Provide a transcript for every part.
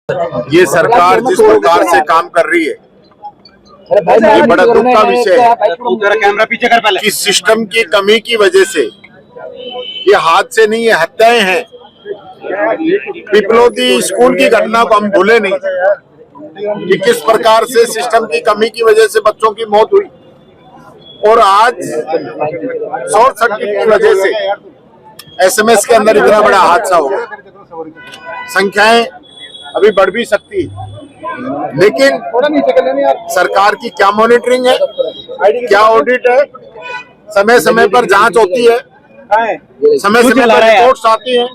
ये सरकार जिस प्रकार से काम कर रही है, ये बड़ा दुख का विषय है कि सिस्टम की कमी की वजह से ये हादसे नहीं है, हत्याएं हैं। पिपलोदी स्कूल की घटना को हम भूले नहीं कि किस प्रकार से सिस्टम की कमी की वजह से बच्चों की मौत हुई, और आज शॉर्ट सर्किट की वजह से एसएमएस के अंदर इतना बड़ा हादसा होगा। संख्याएं अभी बढ़ भी सकती है, लेकिन सरकार की क्या मॉनिटरिंग है, क्या ऑडिट है, समय समय पर जांच होती है, समय समय पर रिपोर्ट्स आती हैं,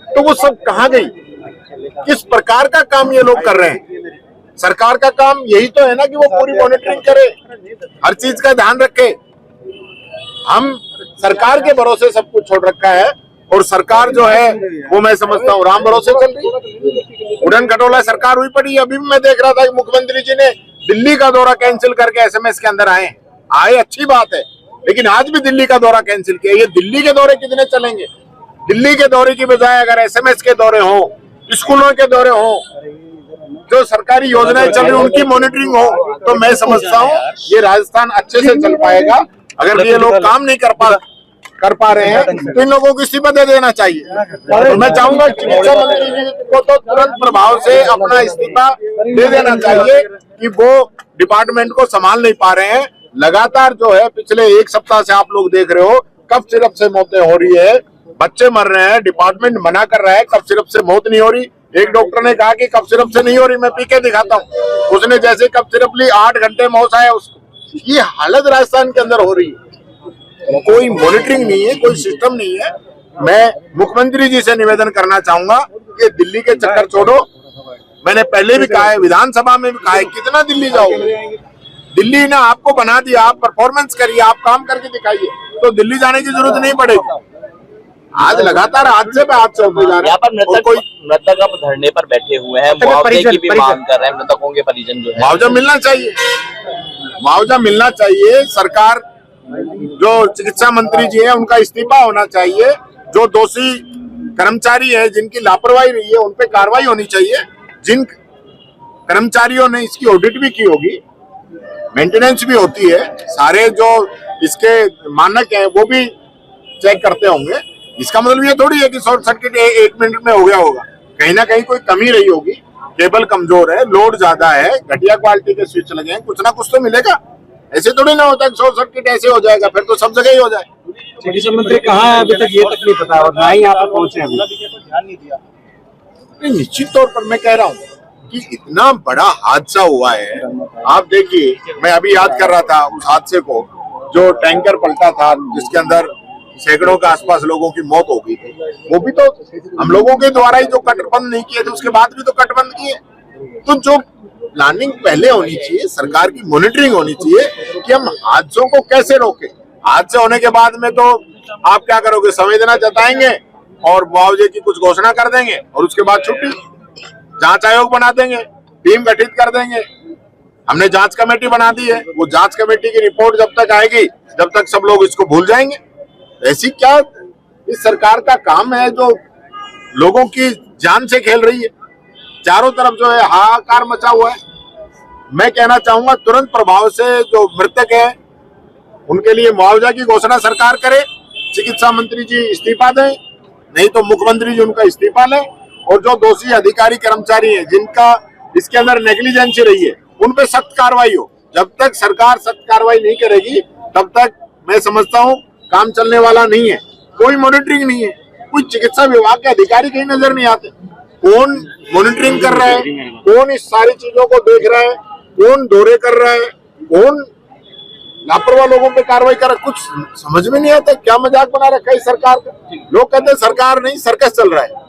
तो वो सब कहाँ गई? किस प्रकार का काम ये लोग कर रहे हैं? सरकार का काम यही तो है ना कि वो पूरी मॉनिटरिंग करे, हर चीज का ध्यान रखे। हम सरकार के भरोसे सब कुछ छोड़ रखा है, और सरकार जो है वो मैं समझता हूँ राम भरोसे चल रही है। उड़न खटोला सरकार हुई पड़ी। अभी भी मैं देख रहा था कि मुख्यमंत्री जी ने दिल्ली का दौरा कैंसिल करके एसएमएस के अंदर आए, अच्छी बात है, लेकिन आज भी दिल्ली का दौरा कैंसिल किया। ये दिल्ली के दौरे कितने चलेंगे? दिल्ली के दौरे की बजाय अगर एसएमएस के दौरे हो, स्कूलों के दौरे हो, जो सरकारी योजनाएं चल रही उनकी मॉनिटरिंग हो, तो मैं समझता हूँ ये राजस्थान अच्छे से चल पाएगा। अगर ये लोग काम नहीं कर पा रहे हैं तो इन लोगों को इस्तीफा दे देना चाहिए। तो मैं चाहूंगा चिकित्सा मंत्री जी को तो तुरंत प्रभाव से अपना इस्तीफा दे देना चाहिए कि वो डिपार्टमेंट को संभाल नहीं पा रहे हैं। लगातार जो है पिछले एक सप्ताह से आप लोग देख रहे हो कफ सिरप से मौतें हो रही है, बच्चे मर रहे हैं, डिपार्टमेंट मना कर रहा है कफ सिरप से मौत नहीं हो रही। एक डॉक्टर ने कहा कि कफ सिरप से नहीं हो रही, मैं पी के दिखाता हूँ। उसने जैसे कफ सिरप ली 8 घंटे मौत आया उसको। ये हालत राजस्थान के अंदर हो रही है, कोई मॉनिटरिंग नहीं है, कोई सिस्टम नहीं है। मैं मुख्यमंत्री जी से निवेदन करना चाहूंगा कि दिल्ली के चक्कर छोड़ो। मैंने पहले भी कहा है, विधानसभा में भी कहा है, कितना दिल्ली जाओगे? दिल्ली ने आपको बना दिया, आप परफॉर्मेंस करिए, आप काम करके दिखाइए, तो दिल्ली जाने की जरूरत नहीं पड़ेगी। आज लगातार हादसे पे हादसे होते जा रहे हैं। कोई मृतक अब धरने पर बैठे हुए हैं, मुआवजे की भी मांग कर रहे हैं। मृतकों के परिजन जो है मुआवजा मिलना चाहिए, मुआवजा मिलना चाहिए। सरकार जो चिकित्सा मंत्री जी है उनका इस्तीफा होना चाहिए। जो दोषी कर्मचारी है, जिनकी लापरवाही रही है, उन पे कार्रवाई होनी चाहिए। जिन कर्मचारियों ने इसकी ऑडिट भी की होगी, मेंटेनेंस भी होती है, सारे जो इसके मानक हैं वो भी चेक करते होंगे। इसका मतलब ये थोड़ी है कि शॉर्ट सर्किट 1 मिनट में हो गया होगा। कहीं ना कहीं कोई कमी रही होगी, केबल कमजोर है, लोड ज्यादा है, घटिया क्वालिटी के स्विच लगे हैं, कुछ ना कुछ तो मिलेगा। ऐसे थोड़ी ना होता है शॉर्ट सर्किट ऐसे हो जाएगा, फिर तो सब जगह ही हो जाए। चिकित्सा मंत्री कहाँ है? अभी तक ये तक नहीं पता, और ना ही यहाँ पर पहुंचे अभी। निश्चित तौर पर मैं कह रहा हूँ कि इतना बड़ा हादसा हुआ है। आप देखिए, मैं अभी याद कर रहा था उस हादसे को, जो टैंकर पलटा था जिसके अंदर सैकड़ों के आसपास लोगों की मौत हो गई थी। वो भी तो हम लोगों के द्वारा ही जो कट बंद नहीं किए थे, उसके बाद भी तो कट बंद किए। तो जो प्लानिंग पहले होनी चाहिए, सरकार की मॉनिटरिंग होनी चाहिए कि हम हादसों को कैसे रोकें। हादसे होने के बाद में तो आप क्या करोगे? संवेदना जताएंगे और मुआवजे की कुछ घोषणा कर देंगे, और उसके बाद छुट्टी, जांच आयोग बना देंगे, टीम गठित कर देंगे। हमने जांच कमेटी बना दी है, वो जांच कमेटी की रिपोर्ट जब तक आएगी, जब तक सब लोग इसको भूल जाएंगे। ऐसी क्या इस सरकार का काम है जो लोगों की जान से खेल रही है? चारों तरफ जो है हाहाकार मचा हुआ है। मैं कहना चाहूंगा तुरंत प्रभाव से जो मृतक है उनके लिए मुआवजा की घोषणा सरकार करे, चिकित्सा मंत्री जी इस्तीफा दें, नहीं तो मुख्यमंत्री जी उनका इस्तीफा लें, और जो दोषी अधिकारी कर्मचारी हैं जिनका इसके अंदर नेग्लिजेंसी रही है उन पे सख्त कार्रवाई हो। जब तक सरकार सख्त कार्रवाई नहीं करेगी तब तक मैं समझता हूँ काम चलने वाला नहीं है। कोई मॉनिटरिंग नहीं है, कोई चिकित्सा विभाग के अधिकारी कहीं नजर नहीं आते। कौन मॉनिटरिंग कर रहा है, कौन इस सारी चीजों को देख रहा है, कौन दौरे कर रहा है, कौन लापरवाह लोगों पे कार्रवाई कर रहा है, कुछ समझ में नहीं आता। क्या मजाक बना रखा है इस सरकार का? लोग कहते हैं सरकार नहीं, सर्कस चल रहा है।